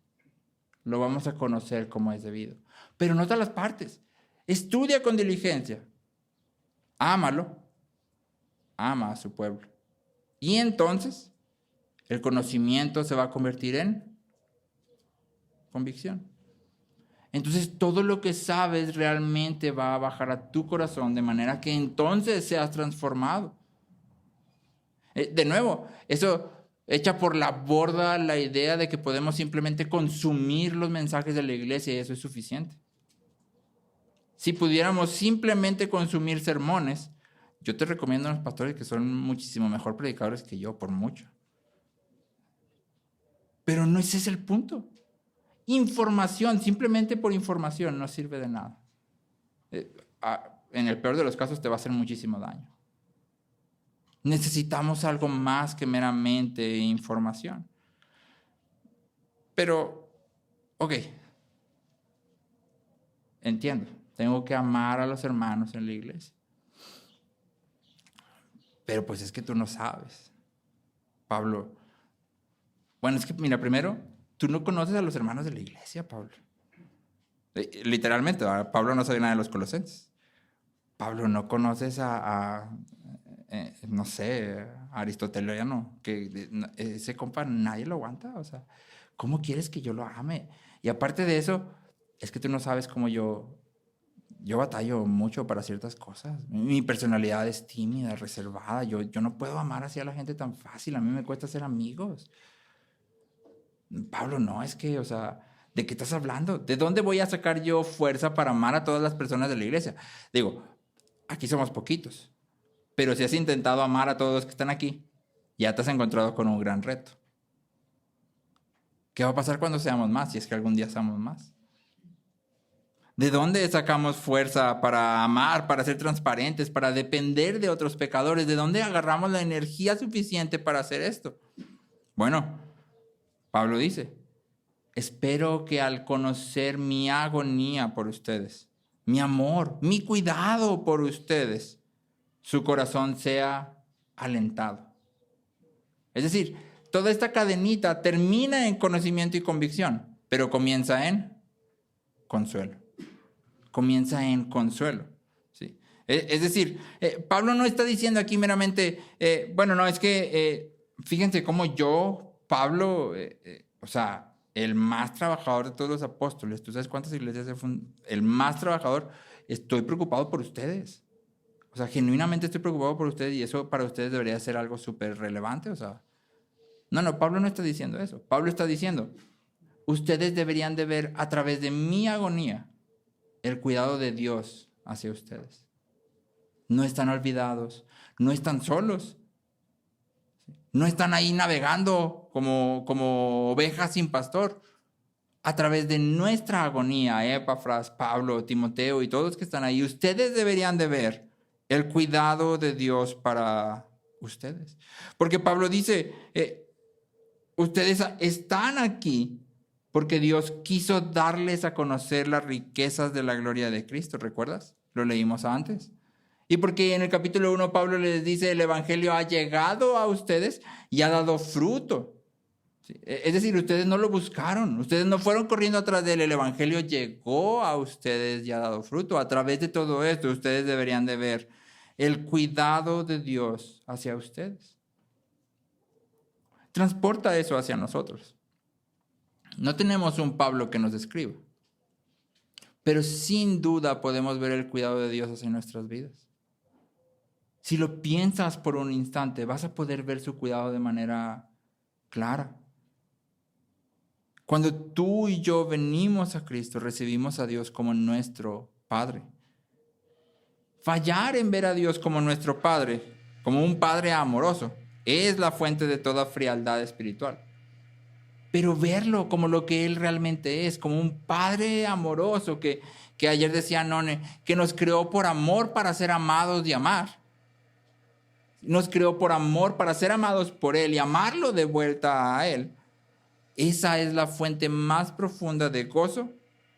S1: lo vamos a conocer como es debido. Pero nota las partes. Estudia con diligencia. Ámalo. Ama a su pueblo. Y entonces el conocimiento se va a convertir en convicción. Entonces todo lo que sabes realmente va a bajar a tu corazón de manera que entonces seas transformado. De nuevo, eso echa por la borda la idea de que podemos simplemente consumir los mensajes de la iglesia y eso es suficiente. Si pudiéramos simplemente consumir sermones, yo te recomiendo a los pastores que son muchísimo mejor predicadores que yo, por mucho. Pero no ese es el punto. Información, simplemente por información, no sirve de nada. En el peor de los casos te va a hacer muchísimo daño. Necesitamos algo más que meramente información. Pero, ok, entiendo, tengo que amar a los hermanos en la iglesia. Pero pues es que tú no sabes, Pablo. Bueno, es que mira, primero, tú no conoces a los hermanos de la iglesia, Pablo. Literalmente, Pablo no sabe nada de los colosenses. Pablo, no conoces no sé, Aristoteliano, que ese compa nadie lo aguanta. O sea, ¿cómo quieres que yo lo ame? Y aparte de eso, es que tú no sabes cómo yo batallo mucho para ciertas cosas. Mi personalidad es tímida, reservada. Yo no puedo amar así a la gente tan fácil. A mí me cuesta ser amigos. Pablo, no, es que, o sea, ¿de qué estás hablando? ¿De dónde voy a sacar yo fuerza para amar a todas las personas de la iglesia? Digo, aquí somos poquitos. Pero si has intentado amar a todos los que están aquí, ya te has encontrado con un gran reto. ¿Qué va a pasar cuando seamos más? Si es que algún día seamos más. ¿De dónde sacamos fuerza para amar, para ser transparentes, para depender de otros pecadores? ¿De dónde agarramos la energía suficiente para hacer esto? Bueno, Pablo dice, espero que al conocer mi agonía por ustedes, mi amor, mi cuidado por ustedes, su corazón sea alentado. Es decir, toda esta cadenita termina en conocimiento y convicción, pero comienza en consuelo. Comienza en consuelo. ¿Sí? Es decir, Pablo no está diciendo aquí meramente, fíjense cómo yo, Pablo, o sea, el más trabajador de todos los apóstoles, ¿tú sabes cuántas iglesias el más trabajador? Estoy preocupado por ustedes. O sea, genuinamente estoy preocupado por ustedes y eso para ustedes debería ser algo súper relevante. O sea, no, Pablo no está diciendo eso. Pablo está diciendo, ustedes deberían de ver a través de mi agonía el cuidado de Dios hacia ustedes. No están olvidados, no están solos, no están ahí navegando como ovejas sin pastor. a través de nuestra agonía, Epafras, Pablo, Timoteo y todos que están ahí, ustedes deberían de ver el cuidado de Dios para ustedes. Porque Pablo dice, ustedes están aquí porque Dios quiso darles a conocer las riquezas de la gloria de Cristo, ¿recuerdas? Lo leímos antes. Y porque en el capítulo 1 Pablo les dice, el evangelio ha llegado a ustedes y ha dado fruto. Es decir, ustedes no lo buscaron, ustedes no fueron corriendo atrás de él, el evangelio llegó a ustedes y ha dado fruto. A través de todo esto, ustedes deberían de ver el cuidado de Dios hacia ustedes. Transporta eso hacia nosotros. No tenemos un Pablo que nos escriba, pero sin duda podemos ver el cuidado de Dios hacia nuestras vidas. Si lo piensas por un instante, vas a poder ver su cuidado de manera clara. Cuando tú y yo venimos a Cristo, recibimos a Dios como nuestro Padre. Fallar en ver a Dios como nuestro Padre, como un Padre amoroso, es la fuente de toda frialdad espiritual. Pero verlo como lo que Él realmente es, como un Padre amoroso que ayer decía None, que nos creó por amor para ser amados y amar. Nos creó por amor para ser amados por Él y amarlo de vuelta a Él. Esa es la fuente más profunda de gozo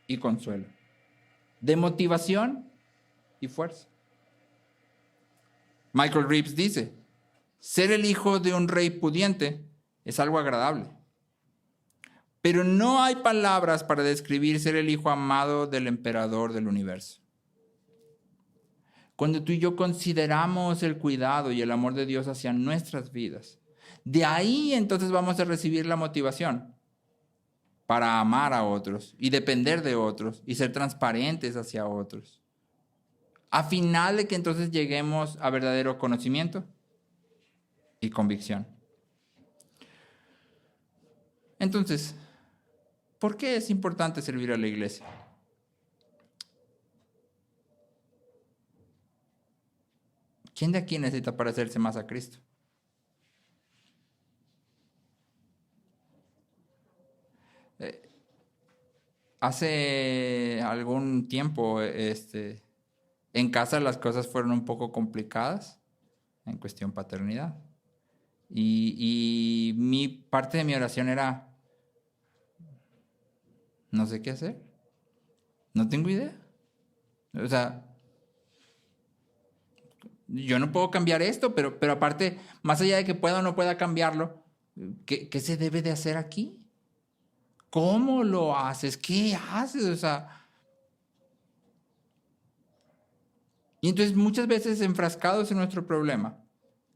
S1: y consuelo, de motivación y fuerza. Michael Reeves dice, ser el hijo de un rey pudiente es algo agradable, pero no hay palabras para describir ser el hijo amado del emperador del universo. Cuando tú y yo consideramos el cuidado y el amor de Dios hacia nuestras vidas, de ahí entonces vamos a recibir la motivación para amar a otros y depender de otros y ser transparentes hacia otros. A final de que entonces lleguemos a verdadero conocimiento y convicción. Entonces, ¿por qué es importante servir a la iglesia? ¿Quién de aquí necesita parecerse más a Cristo? Hace algún tiempo, en casa las cosas fueron un poco complicadas en cuestión paternidad. Y parte de mi oración era, no sé qué hacer, no tengo idea. O sea, yo no puedo cambiar esto, pero aparte, más allá de que pueda o no pueda cambiarlo, ¿qué se debe de hacer aquí? ¿Cómo lo haces? ¿Qué haces? O sea, y entonces muchas veces enfrascados en nuestro problema,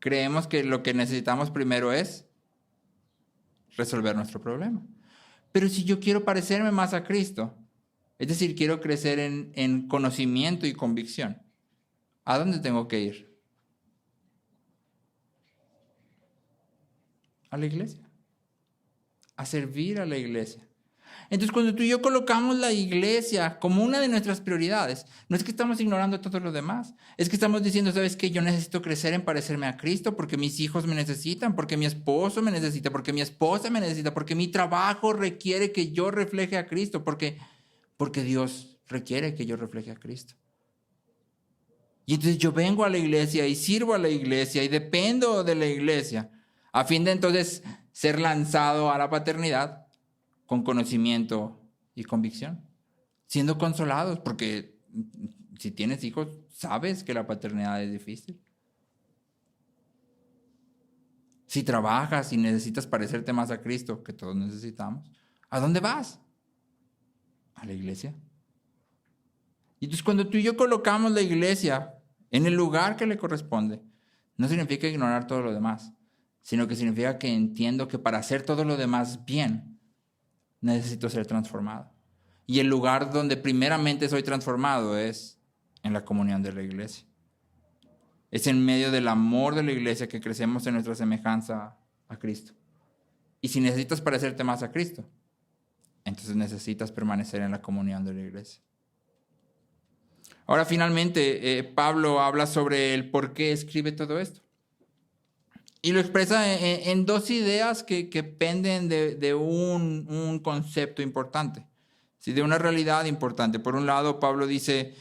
S1: creemos que lo que necesitamos primero es resolver nuestro problema. Pero si yo quiero parecerme más a Cristo, es decir, quiero crecer en conocimiento y convicción, ¿a dónde tengo que ir? A la iglesia. A servir a la iglesia. Entonces, cuando tú y yo colocamos la iglesia como una de nuestras prioridades, no es que estamos ignorando todo lo demás, es que estamos diciendo, ¿sabes qué? Yo necesito crecer en parecerme a Cristo porque mis hijos me necesitan, porque mi esposo me necesita, porque mi esposa me necesita, porque mi trabajo requiere que yo refleje a Cristo, porque Dios requiere que yo refleje a Cristo. Y entonces yo vengo a la iglesia y sirvo a la iglesia y dependo de la iglesia a fin de entonces ser lanzado a la paternidad con conocimiento y convicción, siendo consolados, porque si tienes hijos, sabes que la paternidad es difícil. Si trabajas y necesitas parecerte más a Cristo, que todos necesitamos, ¿a dónde vas? A la iglesia. Y entonces cuando tú y yo colocamos la iglesia en el lugar que le corresponde, no significa ignorar todo lo demás, sino que significa que entiendo que para hacer todo lo demás bien, necesito ser transformado. Y el lugar donde primeramente soy transformado es en la comunión de la iglesia. Es en medio del amor de la iglesia que crecemos en nuestra semejanza a Cristo. Y si necesitas parecerte más a Cristo, entonces necesitas permanecer en la comunión de la iglesia. Ahora finalmente Pablo habla sobre el por qué escribe todo esto. Y lo expresa en dos ideas que penden de un concepto importante, ¿sí? De una realidad importante. Por un lado, Pablo dice,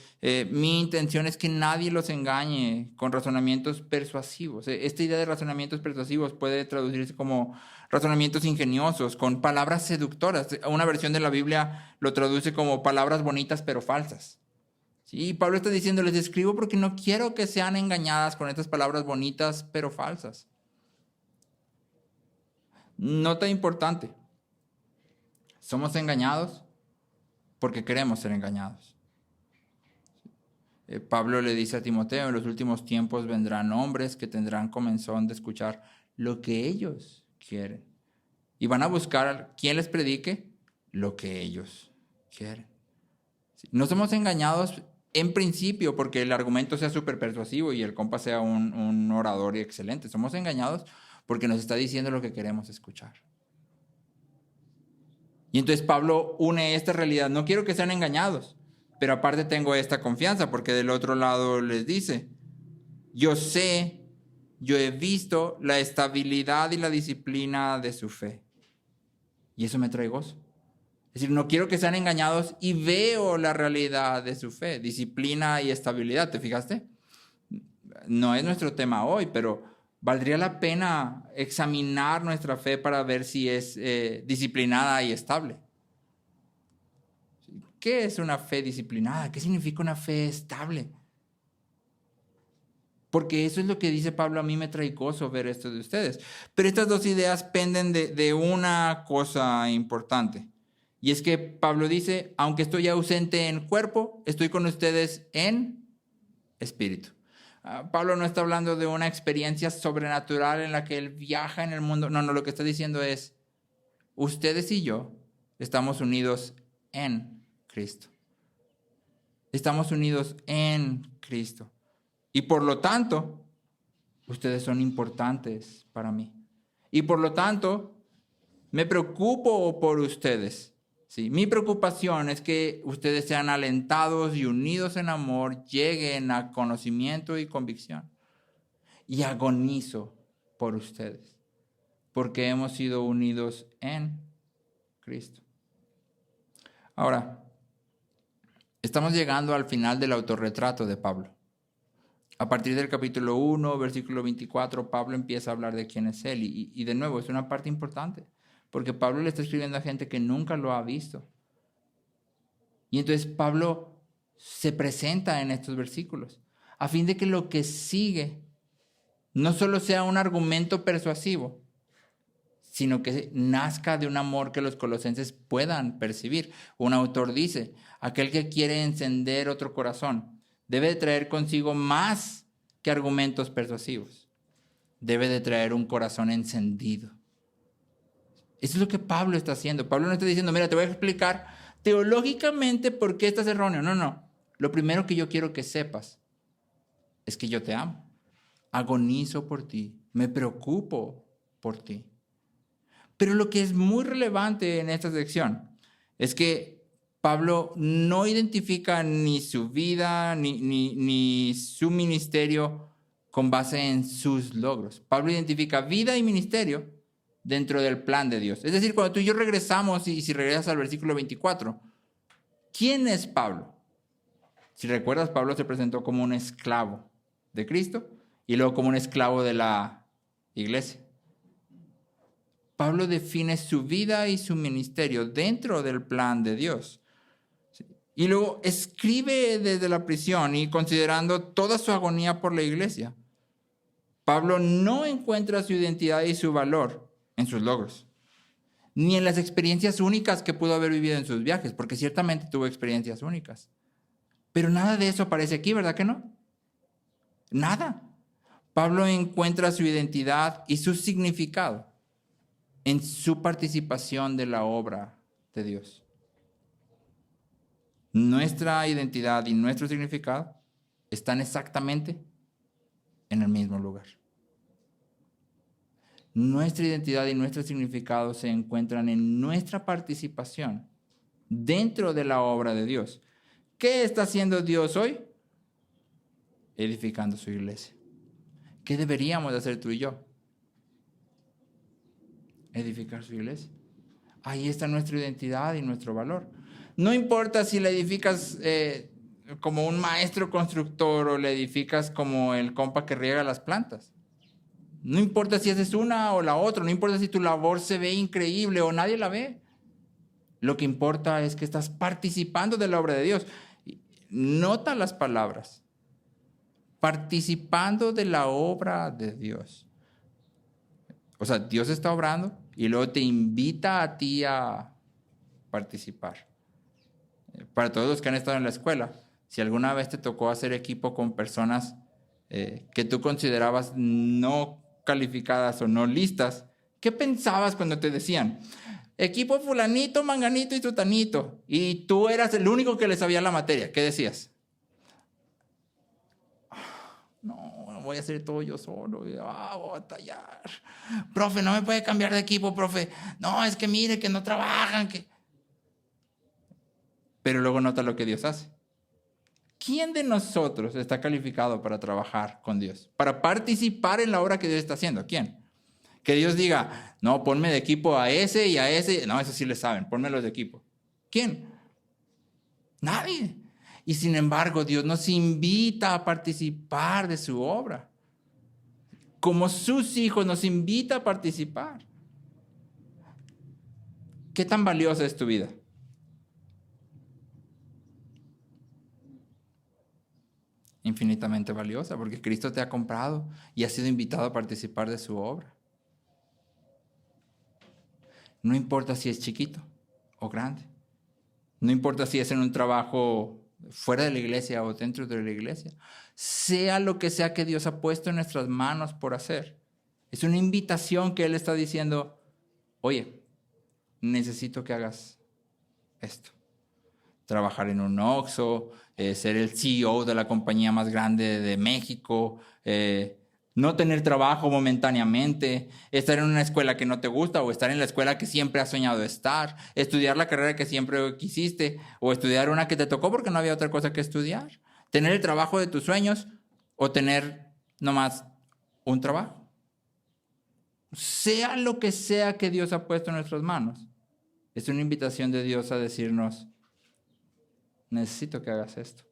S1: mi intención es que nadie los engañe con razonamientos persuasivos. Esta idea de razonamientos persuasivos puede traducirse como razonamientos ingeniosos, con palabras seductoras. Una versión de la Biblia lo traduce como palabras bonitas pero falsas. Sí, Pablo está diciendo, les escribo porque no quiero que sean engañadas con estas palabras bonitas pero falsas. Nota importante, somos engañados porque queremos ser engañados. Pablo le dice a Timoteo, en los últimos tiempos vendrán hombres que tendrán comezón de escuchar lo que ellos quieren. Y van a buscar quien les predique lo que ellos quieren. No somos engañados en principio porque el argumento sea súper persuasivo y el compa sea un orador excelente. Somos engañados porque nos está diciendo lo que queremos escuchar. Y entonces Pablo une esta realidad. No quiero que sean engañados, pero aparte tengo esta confianza porque del otro lado les dice, yo he visto la estabilidad y la disciplina de su fe. Y eso me trae gozo. Es decir, no quiero que sean engañados y veo la realidad de su fe, disciplina y estabilidad. ¿Te fijaste? No es nuestro tema hoy, pero valdría la pena examinar nuestra fe para ver si es disciplinada y estable. ¿Qué es una fe disciplinada? ¿Qué significa una fe estable? Porque eso es lo que dice Pablo, a mí me trae gozo ver esto de ustedes. Pero estas dos ideas penden de una cosa importante. Y es que Pablo dice, aunque estoy ausente en cuerpo, estoy con ustedes en espíritu. Pablo no está hablando de una experiencia sobrenatural en la que él viaja en el mundo. No, lo que está diciendo es, ustedes y yo estamos unidos en Cristo. Estamos unidos en Cristo. Y por lo tanto, ustedes son importantes para mí. Y por lo tanto, me preocupo por ustedes. Sí, mi preocupación es que ustedes sean alentados y unidos en amor, lleguen a conocimiento y convicción. Y agonizo por ustedes, porque hemos sido unidos en Cristo. Ahora, estamos llegando al final del autorretrato de Pablo. A partir del capítulo 1, versículo 24, Pablo empieza a hablar de quién es él. Y de nuevo, es una parte importante. Porque Pablo le está escribiendo a gente que nunca lo ha visto. Y entonces Pablo se presenta en estos versículos a fin de que lo que sigue no solo sea un argumento persuasivo, sino que nazca de un amor que los colosenses puedan percibir. Un autor dice, aquel que quiere encender otro corazón debe de traer consigo más que argumentos persuasivos. Debe de traer un corazón encendido. Eso es lo que Pablo está haciendo. Pablo no está diciendo, mira, te voy a explicar teológicamente por qué estás erróneo. No. Lo primero que yo quiero que sepas es que yo te amo. Agonizo por ti. Me preocupo por ti. Pero lo que es muy relevante en esta sección es que Pablo no identifica ni su vida ni su ministerio con base en sus logros. Pablo identifica vida y ministerio dentro del plan de Dios. Es decir, cuando tú y yo regresamos, y si regresas al versículo 24, ¿quién es Pablo? Si recuerdas, Pablo se presentó como un esclavo de Cristo y luego como un esclavo de la iglesia. Pablo define su vida y su ministerio dentro del plan de Dios. Y luego escribe desde la prisión y considerando toda su agonía por la iglesia. Pablo no encuentra su identidad y su valor en sus logros, ni en las experiencias únicas que pudo haber vivido en sus viajes, porque ciertamente tuvo experiencias únicas. Pero nada de eso aparece aquí, ¿verdad que no? Nada. Pablo encuentra su identidad y su significado en su participación de la obra de Dios. Nuestra identidad y nuestro significado están exactamente en el mismo lugar. Nuestra identidad y nuestro significado se encuentran en nuestra participación dentro de la obra de Dios. ¿Qué está haciendo Dios hoy? Edificando su iglesia. ¿Qué deberíamos hacer tú y yo? edificar su iglesia. Ahí está nuestra identidad y nuestro valor. No importa si la edificas como un maestro constructor o la edificas como el compa que riega las plantas. No importa si haces una o la otra, no importa si tu labor se ve increíble o nadie la ve. Lo que importa es que estás participando de la obra de Dios. Nota las palabras. Participando de la obra de Dios. O sea, Dios está obrando y luego te invita a ti a participar. Para todos los que han estado en la escuela, si alguna vez te tocó hacer equipo con personas que tú considerabas no calificadas o no listas, ¿qué pensabas cuando te decían? Equipo fulanito, manganito y tutanito. Y tú eras el único que le sabía la materia. ¿Qué decías? No, voy a hacer todo yo solo. Voy a batallar. Profe, no me puede cambiar de equipo, profe. No, es que mire que no trabajan. Pero luego nota lo que Dios hace. ¿Quién de nosotros está calificado para trabajar con Dios? Para participar en la obra que Dios está haciendo. ¿Quién? Que Dios diga, no, ponme de equipo a ese y a ese. No, eso sí le saben, pónmelos de equipo. ¿Quién? Nadie. Y sin embargo, Dios nos invita a participar de su obra. Como sus hijos nos invita a participar. ¿Qué tan valiosa es tu vida? Infinitamente valiosa, porque Cristo te ha comprado y has sido invitado a participar de su obra. No importa si es chiquito o grande. No importa si es en un trabajo fuera de la iglesia o dentro de la iglesia. Sea lo que sea que Dios ha puesto en nuestras manos por hacer. Es una invitación que Él está diciendo, oye, necesito que hagas esto. Trabajar en un Oxxo, ser el CEO de la compañía más grande de México, no tener trabajo momentáneamente, estar en una escuela que no te gusta o estar en la escuela que siempre has soñado estar, estudiar la carrera que siempre quisiste o estudiar una que te tocó porque no había otra cosa que estudiar, tener el trabajo de tus sueños o tener nomás un trabajo. Sea lo que sea que Dios ha puesto en nuestras manos, es una invitación de Dios a decirnos, necesito que hagas esto.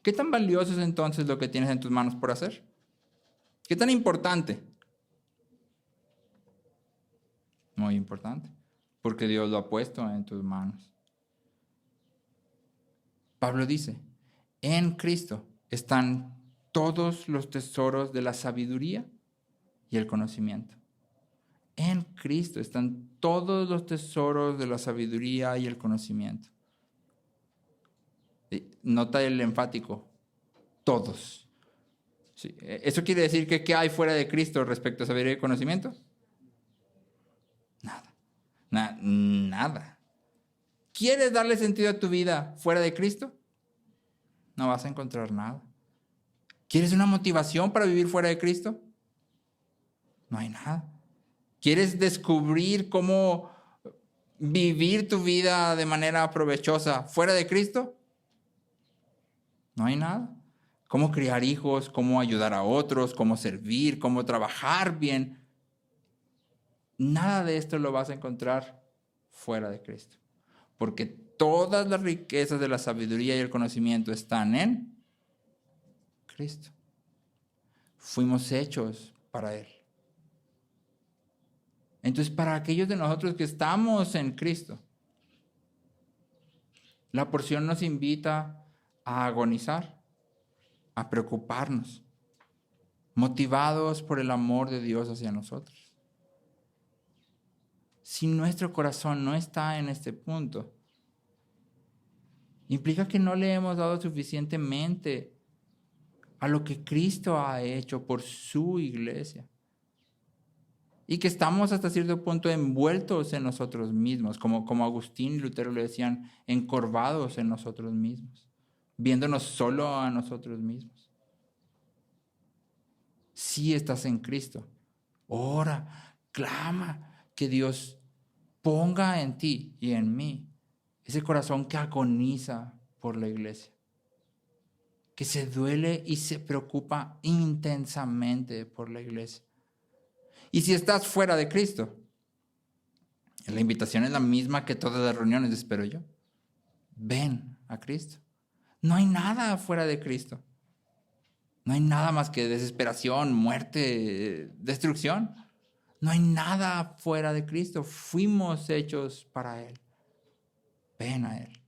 S1: ¿Qué tan valioso es entonces lo que tienes en tus manos por hacer? ¿Qué tan importante? Muy importante, porque Dios lo ha puesto en tus manos. Pablo dice, en Cristo están todos los tesoros de la sabiduría y el conocimiento. En Cristo están todos los tesoros de la sabiduría y el conocimiento. Nota el enfático, todos. Sí. ¿Eso quiere decir que qué hay fuera de Cristo respecto a sabiduría y conocimiento? Nada. Nada. ¿Quieres darle sentido a tu vida fuera de Cristo? No vas a encontrar nada. ¿Quieres una motivación para vivir fuera de Cristo? No hay nada. ¿Quieres descubrir cómo vivir tu vida de manera provechosa fuera de Cristo? No hay nada. Cómo criar hijos, cómo ayudar a otros, cómo servir, cómo trabajar bien. Nada de esto lo vas a encontrar fuera de Cristo. Porque todas las riquezas de la sabiduría y el conocimiento están en Cristo. Fuimos hechos para Él. Entonces, para aquellos de nosotros que estamos en Cristo, la porción nos invita a agonizar, a preocuparnos, motivados por el amor de Dios hacia nosotros. Si nuestro corazón no está en este punto, implica que no le hemos dado suficientemente a lo que Cristo ha hecho por su iglesia. Y que estamos hasta cierto punto envueltos en nosotros mismos, como Agustín y Lutero le decían, encorvados en nosotros mismos, viéndonos solo a nosotros mismos. Si estás en Cristo, ora, clama, que Dios ponga en ti y en mí ese corazón que agoniza por la iglesia, que se duele y se preocupa intensamente por la iglesia. Y si estás fuera de Cristo, la invitación es la misma que todas las reuniones, espero yo. Ven a Cristo. No hay nada fuera de Cristo. No hay nada más que desesperación, muerte, destrucción. No hay nada fuera de Cristo. Fuimos hechos para Él. Ven a Él.